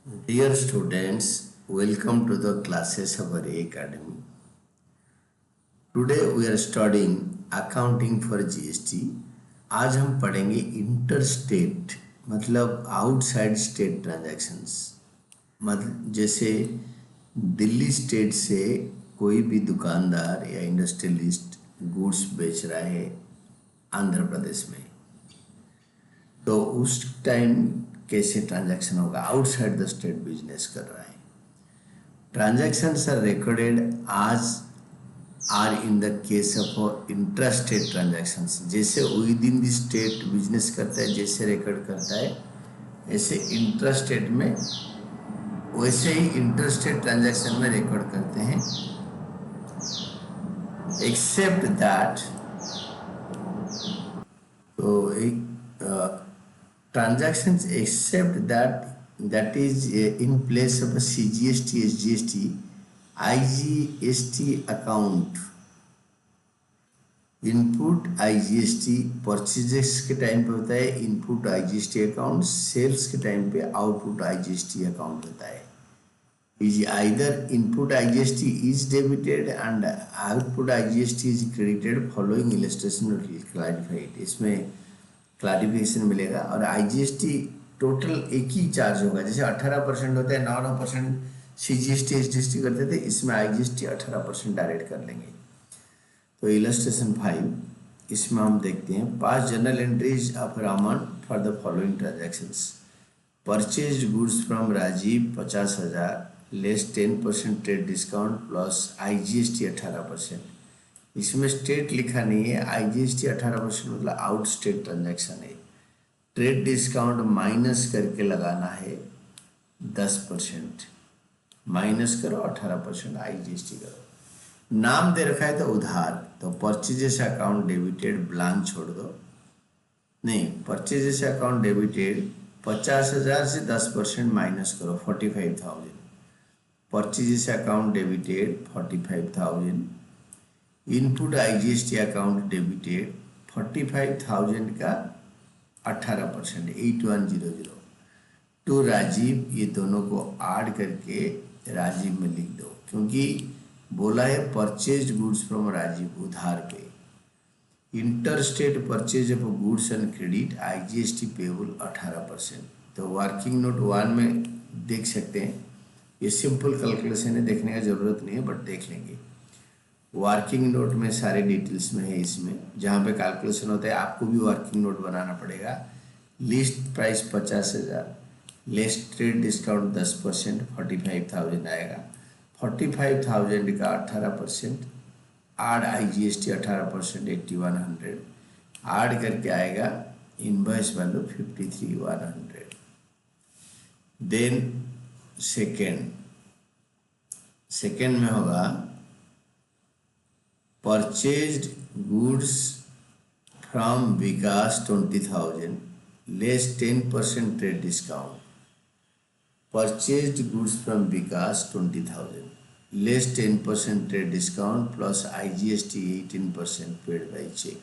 Dear students, welcome to the classes of our academy. Today we are studying accounting for GST. आज हम पढ़ेंगे inter state मतलब outside state transactions. मतलब जैसे Delhi state से कोई भी दुकानदार या इंडस्ट्रियलिस्ट गुड्स बेच रहा है आंध्र प्रदेश में, तो उस टाइम कैसे ट्रांजैक्शन होगा? आउटसाइड द स्टेट बिजनेस कर रहा है। ट्रांजैक्शंस आर रिकॉर्डेड आज are in the case of intrastate transactions. जैसे within the state business करता है, जैसे रिकॉर्ड करता है, ऐसे इंट्रास्टेट में वैसे ही इंटरस्टेट ट्रांजैक्शन में रिकॉर्ड करते हैं, एक्सेप्ट दैट। तो एक transactions except that is in place of a CGST, SGST, IGST account, input IGST purchases के टाइम पे होता है, इनपुट IGST अकाउंट सेल्स के टाइम पे आउटपुट IGST अकाउंट होता है। is either input IGST is debited and output IGST is credited following illustration will clarify it। इसमें clarification मिलेगा। और IGST टोटल एक ही चार्ज होगा। जैसे 18% होता है, 9% CGST SGST करते थे, इसमें IGST 18% डायरेक्ट कर लेंगे। तो इलस्ट्रेशन 5 इसमें हम देखते हैं pass journal entries of Raman for the following transactions. Purchase goods from Rajiv 50,000 less 10% trade discount plus IGST 18%। इसमें स्टेट लिखा नहीं है, IGST 18% मतलब आउट स्टेट ट्रांजैक्शन है। ट्रेड डिस्काउंट माइनस करके लगाना है 10%, माइनस करो 18% IGST करो। नाम दे रखा है तो उधार, तो परचेजेस अकाउंट डेबिटेड ब्लांक छोड़ दो। नहीं, परचेजेस अकाउंट डेबिटेड 50,000 से 10% माइनस करो 45,000। Purchases account debited 45,000, input IGST account debited 45,000 का 18% 8100 टू राजीव। ये दोनों को ऐड करके राजीव में लिख दो, क्योंकि बोला है परचेज गुड्स फ्रॉम राजीव उधार पे। Inter state purchase of goods and credit IGST payable 18%। तो वर्किंग नोट 1 में देख सकते हैं, ये सिंपल कैलकुलेशन है, देखने का जरूरत नहीं है बट देख लेंगे। वर्किंग नोट में सारे डिटेल्स में है। इसमें जहाँ पे कैलकुलेशन होता है आपको भी वर्किंग नोट बनाना पड़ेगा। List price 50,000 less trade discount 10% 45,000 आएगा। 45,000 का 18% आड IGST 18% 8100 आड करके आएगा इनवॉइस वैल्यू 53,100। देन सेकेंड में होगा purchased goods from Vikas 20,000 less 10% trade discount. Purchased goods from Vikas 20,000 less 10% trade discount plus IGST 18% paid by cheque.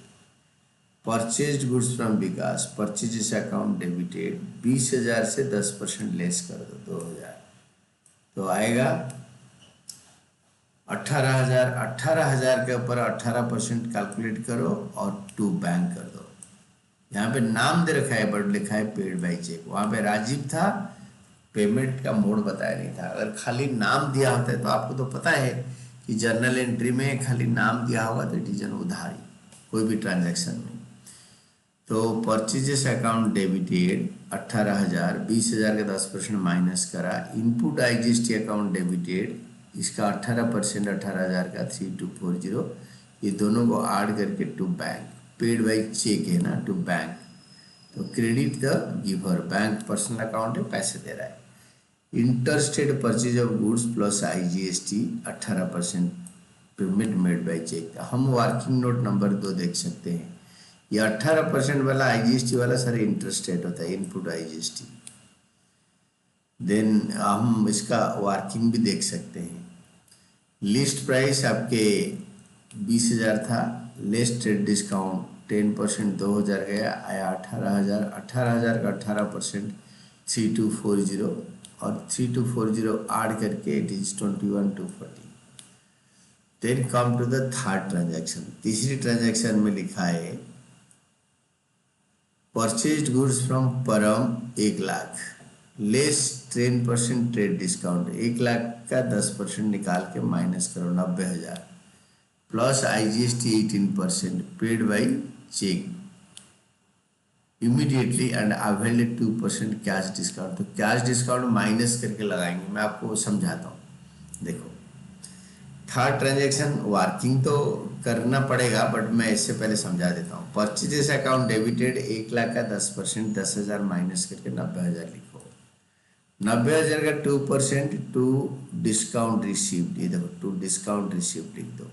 Purchased goods from Vikas purchases account debited 20,000 से 10% less कर दो 2,000, तो आएगा 18,000। 18,000 के ऊपर 18% कैलकुलेट करो और टू बैंक कर दो। यहाँ पे नाम दे रखा है बट लिखा है पेड बाई चेक। वहाँ पे राजीव था, पेमेंट का मोड बताया नहीं था। अगर खाली नाम दिया होता है तो आपको तो पता है कि जर्नल एंट्री में खाली नाम दिया होगा तो इट इज एन उधारी कोई भी ट्रांजैक्शन में। तो परचेजेस अकाउंट डेबिटेड 18,000, 20,000 का 10% माइनस करा। इनपुट IGST अकाउंट डेबिटेड, इसका 18% 18,000 का 3240, ये दोनों को ऐड करके to bank. Paid by cheque है ना, टू बैंक। तो credit the giver, bank personal account है, पैसे दे रहा है। Interstate purchase of goods plus IGST 18% payment made by cheque. हम वर्किंग नोट नंबर 2 देख सकते हैं। ये 18% वाला IGST वाला सारे इंटरस्टेट होता है, इनपुट IGST। देन हम इसका वर्किंग भी देख सकते हैं। लिस्ट प्राइस आपके 20,000 था, लेस ट्रेड डिस्काउंट 10% 2,000 गया, आया 18,000। 18,000 का 18% 3240 और 3240 ऐड करके it is 21,240। Then come to the third transaction. तीसरी ट्रांजैक्शन में लिखा है परचेज्ड गुड्स फ्रॉम परम 1,00,000 लेस 10% ट्रेड डिस्काउंट। 1,00,000 का 10% निकाल के माइनस करो 90,000 plus IGST 18% paid by cheque immediately and availed 2% cash discount. तो कैश डिस्काउंट माइनस करके लगाएंगे, मैं आपको समझाता हूँ। देखो थर्ड ट्रांजैक्शन वर्किंग तो करना पड़ेगा बट मैं इससे पहले समझा देता हूँ। परचेजेस अकाउंट डेबिटेड 1,00,000 का 10% 10,000 माइनस करके 90,000 लिखो। 90,000 का 2% टू डिस्काउंट रिसीव्ड, ये देखो टू डिस्काउंट रिसीव्ड लिख दो।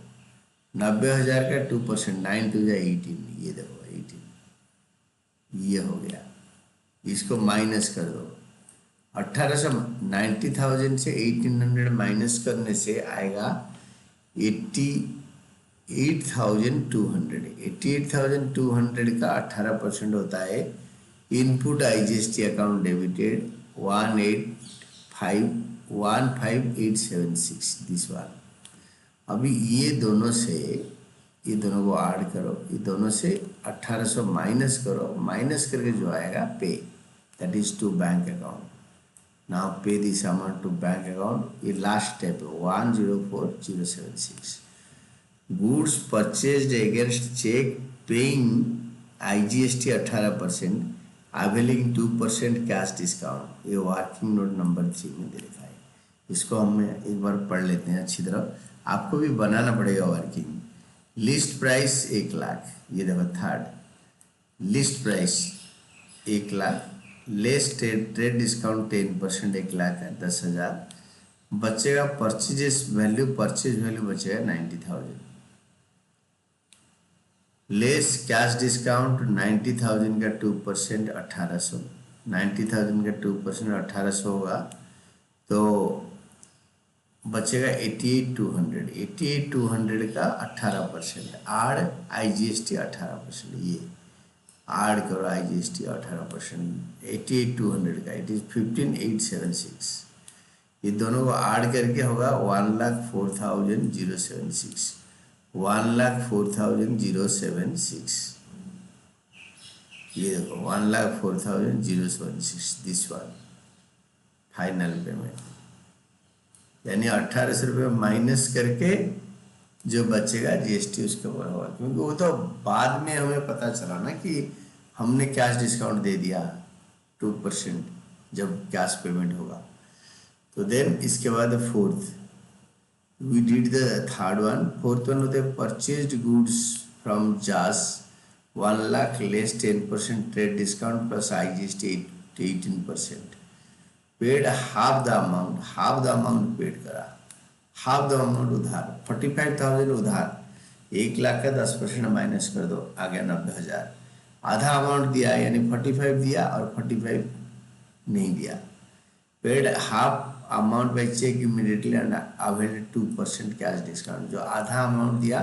90,000 का 2% 9 टू 18, ये देखो 18, ये हो गया। इसको माइनस कर दो। 1800 90,000 से 1,800 माइनस करने से आएगा 88,200। 88,200 का 18% होता है input IGST account debited 185,15876 this one. अभी ये दोनों को ऐड करो, ये दोनों से 1800 माइनस करो, माइनस करके जो आएगा pay, that is to bank account. Now pay this amount to bank account. ये last step 104,076। Goods purchased against cheque paying IGST 18%, availing 2% cash discount. ये वर्किंग नोट नंबर 3 में दे रखा है। इसको हम एक बार पढ़ लेते हैं अच्छी तरह, आपको भी बनाना पड़ेगा वर्किंग। लिस्ट प्राइस 1,00,000, ये देखो third list price 1,00,000 less trade discount 10% 1,00,000 है 10,000 बचेगा। परचेज वैल्यू बचेगा 90,000 लेस कैश डिस्काउंट 90,000 का 2% 1,800। 90,000 का 2% 1,800 होगा तो बचेगा 88,200। 88,200 का 18% आड़ IGST 18%, ये आड़ करो IGST 18%। 88,200 का इट इज 15,876। ये दोनों को आड़ करके होगा 1,04,076। 1,04,076, ये देखो 1,04,076 दिस वन फाइनल पेमेंट। यानी 1,800 रुपये माइनस करके जो बचेगा GST उसके ऊपर होगा, क्योंकि वो तो बाद में हमें पता चला ना कि हमने कैश डिस्काउंट दे दिया 2% जब कैश पेमेंट होगा। तो देन इसके बाद fourth we did the third one. Fourth one होते purchased goods from JAS 1,00,000 less 10% trade discount plus IGST 18%, paid half the amount paid करा, हाफ द अमाउंट उधार 45,000 उधार। 1,00,000 का 10% माइनस कर दो, आ गया 90,000। आधा अमाउंट दिया यानी 45 दिया और 45 नहीं दिया। Paid half amount by cheque immediately and availed 2% cash discount. जो आधा अमाउंट दिया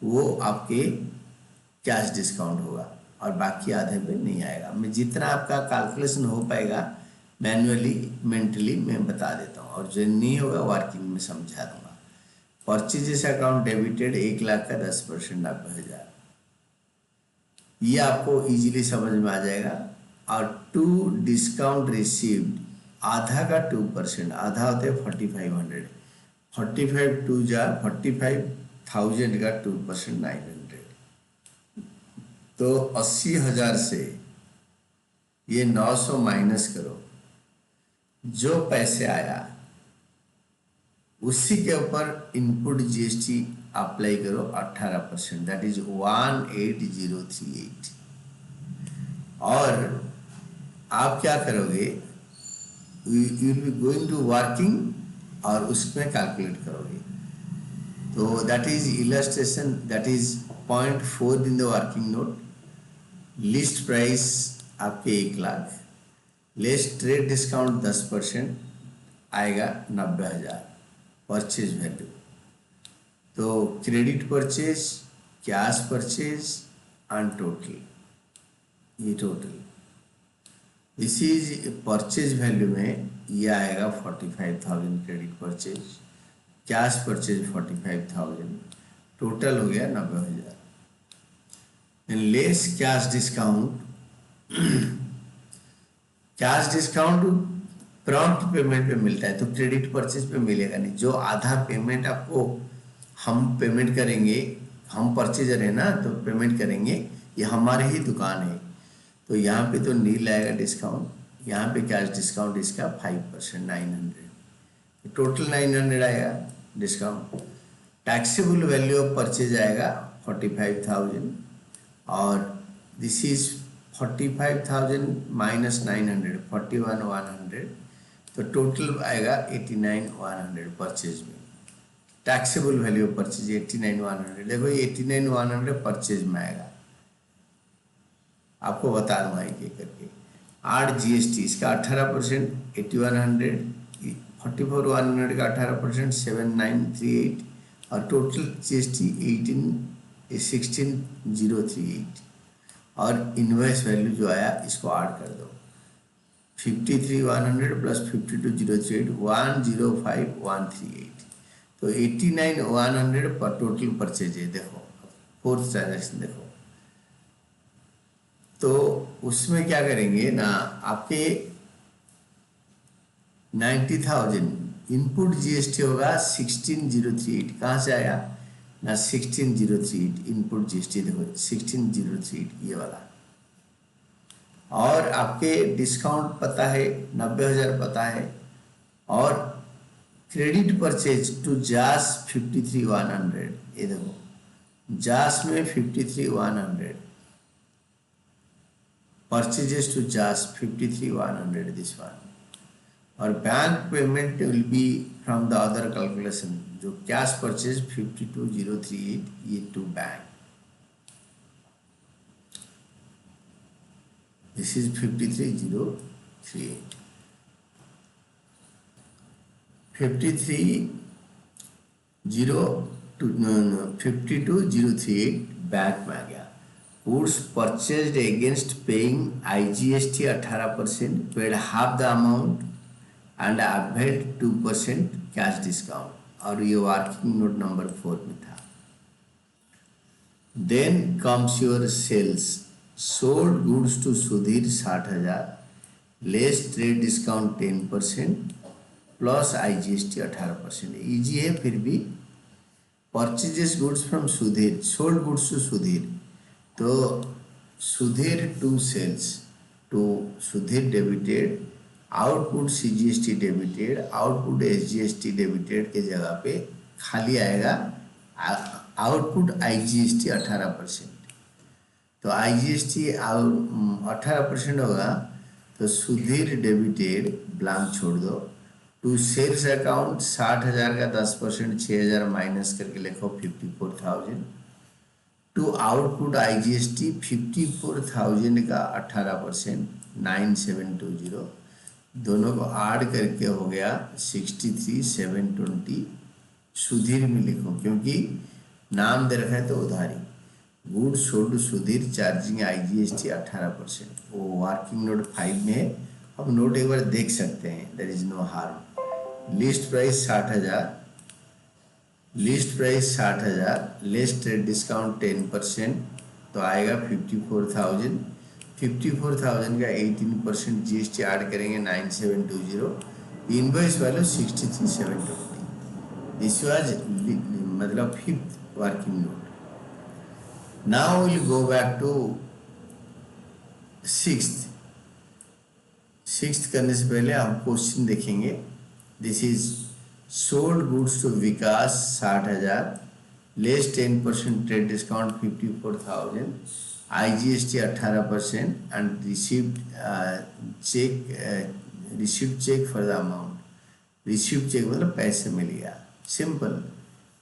वो आपके कैश डिस्काउंट होगा और बाकी आधे पे नहीं आएगा। मैं जितना आपका कैलकुलेशन हो पाएगा मैन्युअली मेंटली मैं बता देता हूँ, और जो नहीं होगा वर्किंग में समझा दूंगा। परचेजेस अकाउंट डेबिटेड 1,00,000 का 10% 90,000, ये आपको इजीली समझ में आ जाएगा। और टू डिस्काउंट रिसीव्ड आधा का 2%, आधा होते हैं 4,500। 45 टू जा 45,000 का 2% 900। तो 80,000 से ये 900 माइनस करो, जो पैसे आया उसी के ऊपर इनपुट GST अप्लाई करो 18%, दैट इज 18,038। और आप क्या करोगे, you will be going to working और उसमें कैलकुलेट करोगे। तो that is illustration, that is point 4 in the working note. List price आपके 1,00,000 लेस ट्रेड डिस्काउंट 10% आएगा 90,000 परचेज वैल्यू। तो credit purchase, cash purchase and total, ये total this is purchase value में ये आएगा 45,000 credit purchase, cash purchase 45,000, total हो गया 90,000। Less cash discount, cash discount prompt payment पे मिलता है तो क्रेडिट परचेज पे मिलेगा नहीं। जो आधा पेमेंट आपको हम पेमेंट करेंगे, हम परचेजर है ना तो पेमेंट करेंगे, ये हमारे ही दुकान है तो यहाँ पे तो नील आएगा डिस्काउंट, यहाँ पे कैश डिस्काउंट इसका 5% 900, टोटल 900 आएगा discount. Taxable value of purchase आएगा 45,000 और दिस इज 45,000 माइनस 900 41,100, तो टोटल आएगा 89,100 परचेज में। टैक्सेबल वैल्यू ऑफ परचेज 89,100, देखो ये 89,100 परचेज में आएगा, आपको बता दूंगा एक एक करके। 8 GST इसका 18%, 8100, 44,100 का 18%, 7,938 और टोटल GST 16,038 और इनवॉइस वैल्यू जो आया इसको ऐड कर दो, 53,100 प्लस 52,038 105,138, तो 89,100 पर टोटल परचेज है। देखो फोर्थ ट्रांजेक्शन देखो, तो उसमें क्या करेंगे ना, आपके 90,000 इनपुट GST होगा 16,038, कहाँ से आया ना 16,038 इनपुट GST, देखो 16,038 ये वाला, और आपके डिस्काउंट पता है 90,000 पता है, और क्रेडिट परचेज टू जास 53,100, ये देखो जास में 53,100, परचेजेस टू जास 53,100 दिस वन, और bank payment will be from the other calculation, जो कैश परचेज 52,038 ये to bank, this is 53,038, 52,038 bank में आ गया। Goods purchased against paying IGST 18%, paid half the amount and availed 2% cash discount, और ये working note number 4 में था। Then comes your sales, sold goods to Sudhir 60,000, less trade discount 10% plus IGST 18%, easy है फिर भी। Purchases goods from Sudhir, sold goods to Sudhir, तो Sudhir to sales, to Sudhir debited, output CGST debited, output SGST debited के जगह पे खाली आएगा आउटपुट IGST 18%, तो IGST 18% होगा, तो सुधीर डेबिटेड ब्लैंक छोड़ दो, टू सेल्स अकाउंट 60,000 का 10%, 6,000 माइनस करके लिखो 54,000, टू आउटपुट IGST 54,000 का 18% 9,720, दोनों को ऐड करके हो गया 63,720, सुधीर में लिखो क्योंकि नाम दे रखा है तो उधारी, good sold Sudhir charging IGST 18%, वो वर्किंग नोट 5 में है, हम नोट एक बार देख सकते हैं, there is no harm. List price 60,000, list price 60,000, less trade discount 10%, तो आएगा 54,000, 54,000 का 18% GST ऐड करेंगे 9,720, इनवॉइस वैल्यू 63,720, दिस वाज मतलब 5th working note. Now will go back to 6th करने से पहले हम क्वेश्चन देखेंगे। This is sold goods to Vikas 60,000, less 10% trade discount 54,000, IGST 18% and received cheque for the amount, received cheque मतलब पैसे मिल गया, simple.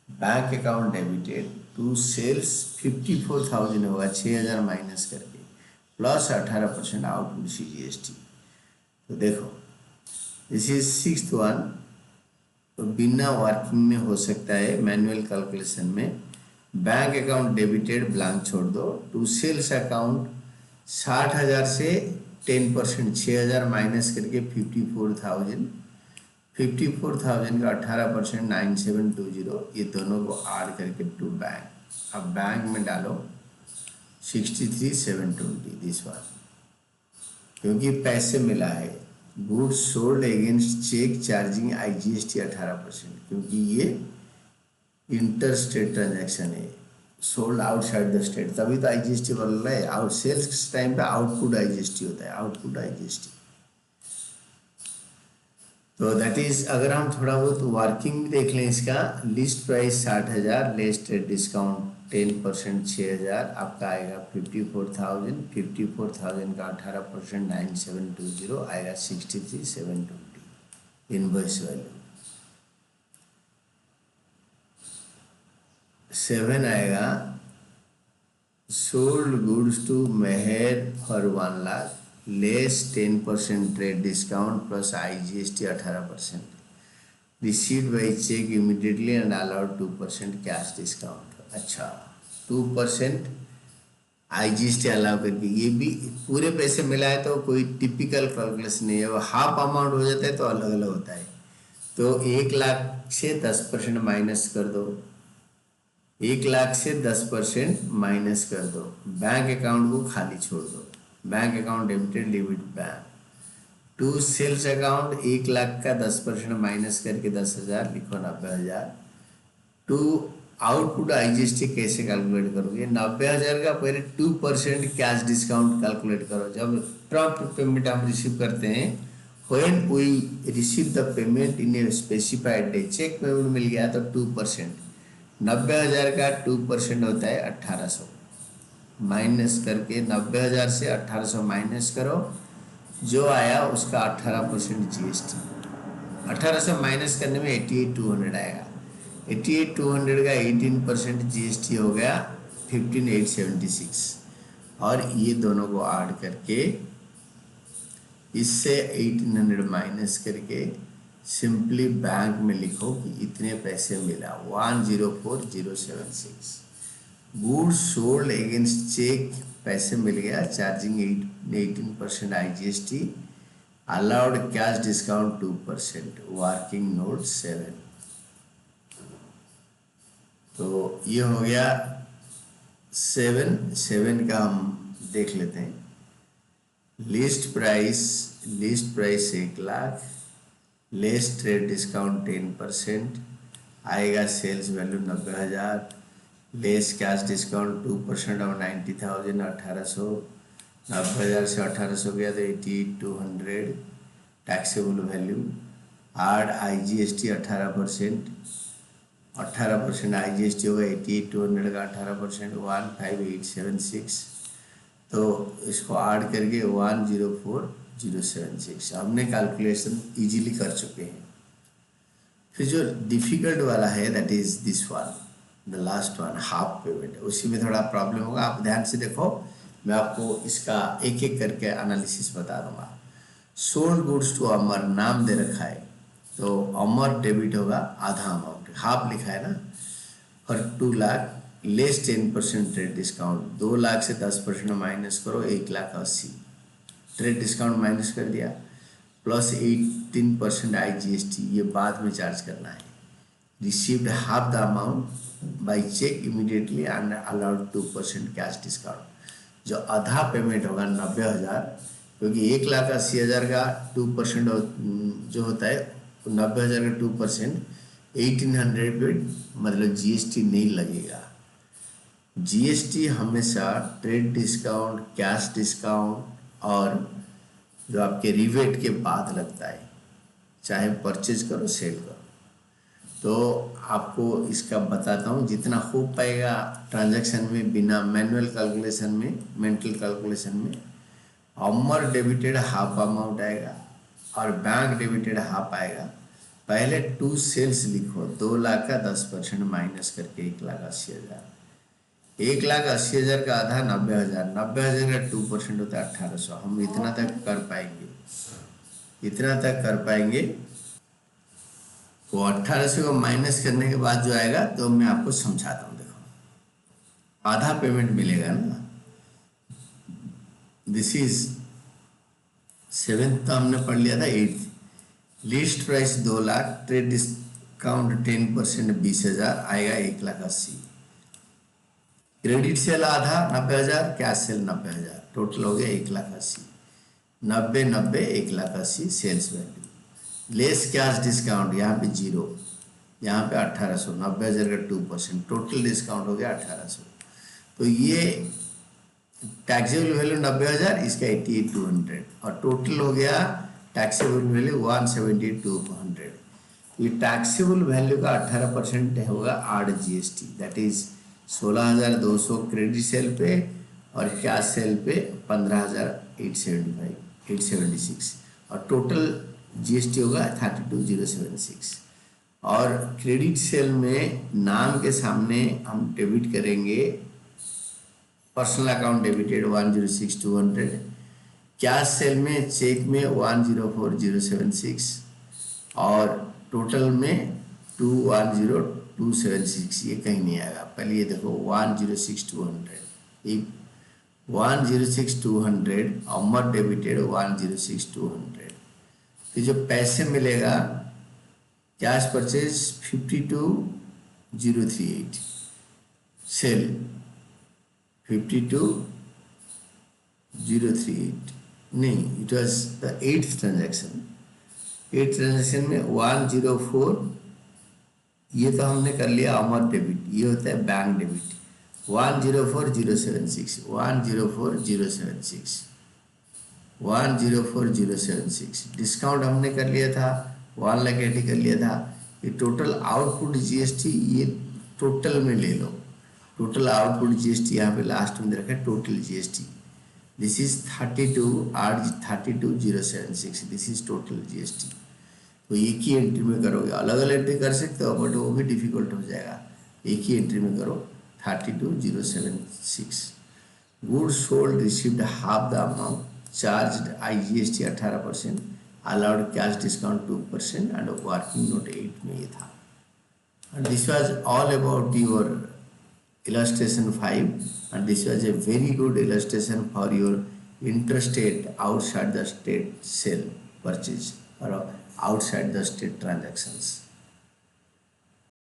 Bank account debited to sales 54,000 होगा 6,000 माइनस करके, प्लस 18% आउटपुट CGST, तो देखो दिस इज 6th वन, तो बिना वर्किंग में हो सकता है मैनुअल कैलकुलेशन में। बैंक अकाउंट डेबिटेड ब्लैंक छोड़ दो, टू सेल्स अकाउंट 60,000 से 10%, 6,000 माइनस करके 54,000, 54,000 का 18% 9720, ये दोनों को ऐड करके टू बैंक। अब बैंक में डालो 63,720 दिस वन, क्योंकि पैसे मिला है। Goods sold against cheque charging IGST 18%, क्योंकि ये इंटर स्टेट ट्रांजैक्शन है, सोल्ड आउटसाइड द स्टेट, तभी तो IGST बन रहा है। आउट सेल्स टाइम पे आउटपुट IGST होता है, आउटपुट IGST। तो दैट इज, अगर हम थोड़ा बहुत वर्किंग देख लें इसका, list price 60,000, less trade discount 10% 6,000, आपका आएगा 54,000, 54,000 का 18% 9720 आएगा 63,720 इनवॉइस वैल्यू। 7 आएगा sold goods to Mehar for 1 lakh, less 10% trade discount plus IGST 18%, received by cheque immediately and allowed 2% cash discount. अच्छा, 2% IGST अलाउ करके, ये भी पूरे पैसे मिला है तो कोई टिपिकल कैलकुलेशन नहीं है, वो हाफ अमाउंट हो जाता है तो अलग अलग होता है। तो 1 लाख से 10% माइनस कर दो, 1 लाख से 10% माइनस कर दो, बैंक अकाउंट को खाली छोड़ दो, bank account debited limit bank. To sales account 1 lakh का 10% माइनस करके 10,000 लिखो, 90,000। टू आउटपुट IGST कैसे कैलकुलेट करोगे? 90,000 का पहले 2% कैश डिस्काउंट कैलकुलेट करो। जब प्रॉम्प्ट पेमेंट हम रिसीव करते हैं, when we receive the payment in a specified day, cheque payment मिल गया तो 2%, 90,000 का 2% होता है 1,800, माइनस करके 90,000 से 1,800 माइनस करो, जो आया उसका 18% GST। 1,800 माइनस करने में 88,200 आएगा, 88,200 का 18% GST हो गया 15,876, और ये दोनों को ऐड करके इससे 1,800 माइनस करके सिंपली बैंक में लिखो कि इतने पैसे मिला, 104,076। गुड्स सोल्ड अगेंस्ट चेक पैसे मिल गया, charging 18% IGST, allowed cash discount 2%, working note 7। तो ये हो गया 7 का हम देख लेते हैं। List price 1 lakh, less trade discount 10% आएगा, sales value 90,000, less cash discount 2% और 90,000 1800, 90,000 से 1800 गया तो 88,200 टैक्सेबल वैल्यू, आड IGST 18%, 18% IGST होगा, 88,200 का 18% 15,876, तो इसको ऐड करके 104,076 हमने कैलकुलेशन इजीली कर चुके हैं। फिर जो डिफिकल्ट वाला है that is this one, the last one, half payment, उसी में थोड़ा प्रॉब्लम होगा। आप ध्यान से देखो, मैं आपको इसका एक एक करके एनालिसिस बता दूंगा। सोल्ड गुड्स टू अमर नाम दे रखा है, तो अमर डेबिट होगा आधा अमाउंट, हाफ लिखा है ना, और 2 lakh less 10% trade discount, 2 lakh से 10% माइनस करो, 1,80,000 ट्रेड डिस्काउंट माइनस कर दिया, प्लस 18% IGST, ये बाद में चार्ज करना है। Received half the amount by cheque immediately and allowed 2% cash discount, जो आधा पेमेंट होगा 90,000, क्योंकि 1,80,000 का 2% जो होता है, 90,000 का 2% 1,800 पे मतलब GST नहीं लगेगा। GST हमेशा ट्रेड डिस्काउंट, कैश डिस्काउंट और जो आपके रिवेट के बाद लगता है, चाहे परचेज करो सेल करो। तो आपको इसका बताता हूँ, जितना हो पाएगा ट्रांजैक्शन में, बिना मैनुअल कैलकुलेशन में, मेंटल कैलकुलेशन में। अमर डेबिटेड हाफ अमाउंट आएगा और बैंक डेबिटेड हाफ आएगा। पहले 2 सेल्स लिखो, 2 लाख का 10% माइनस करके 1,80,000, 1,80,000 का आधा 90,000, 90,000 का 2% होता है 1,800। हम इतना तक कर पाएंगे, इतना तक कर पाएंगे। तो 1,800 को माइनस करने के बाद जो आएगा तो मैं आपको समझाता हूँ। देखो, आधा पेमेंट मिलेगा ना, दिस इज सेवेंथ तो हमने पढ़ लिया था। Eighth, list price 2 lakh, trade discount 10% 20,000, आएगा 1,80,000। क्रेडिट सेल आधा 90,000, कैश सेल 90,000, टोटल हो गया 1,80,000। 90 90 1,80,000 sales value, less cash discount यहाँ पे 0, यहाँ पे 1,800, 90,000 का 2%, टोटल डिस्काउंट हो गया 1,800। तो ये टैक्सेबल वैल्यू 90,000, इसका 88,200, और टोटल हो गया टैक्सेबल वैल्यू 178,200। ये टैक्सेबल वैल्यू का 18% होगा आर्ड GST, that is 16,200 credit sale पे और कैश सेल पे 15,875 876, और टोटल जीएसटी होगा 32,076। और क्रेडिट सेल में नाम के सामने हम डेबिट करेंगे personal account debited 106,200, cash cell में चेक में 104,076, और टोटल में 210,276। ये कहीं नहीं आएगा। पहले ये देखो 106,200, 106,200 अमर डेबिटेड 106,200। तो जो पैसे मिलेगा कैश परचेज 52,038, सेल 52,038, नहीं, it was the 8th transaction. 8th transaction में 104, ये तो हमने कर लिया अमर डेबिट, ये होता है बैंक डेबिट। 104,076, 104,076, 104,076 डिस्काउंट हमने कर लिया था, 1,80,000 कर लिया था। ये टोटल आउटपुट जीएसटी, ये टोटल में ले लो, टोटल आउटपुट जीएसटी यहाँ पे लास्ट में दे रखा है, total GST. This is 32,076, this is total GST. तो एक ही एंट्री में करोगे, अलग अलग एंट्री कर सकते हो बट वो भी डिफिकल्ट हो जाएगा। एक ही एंट्री में करो 32,076। Goods sold received half the amount, charge IGST 18%, allowed cash discount 2%, and working note 8 में ये था। And this was all about your illustration 5, and this was a very good illustration for your interstate outside the state sale purchase or outside the state transactions.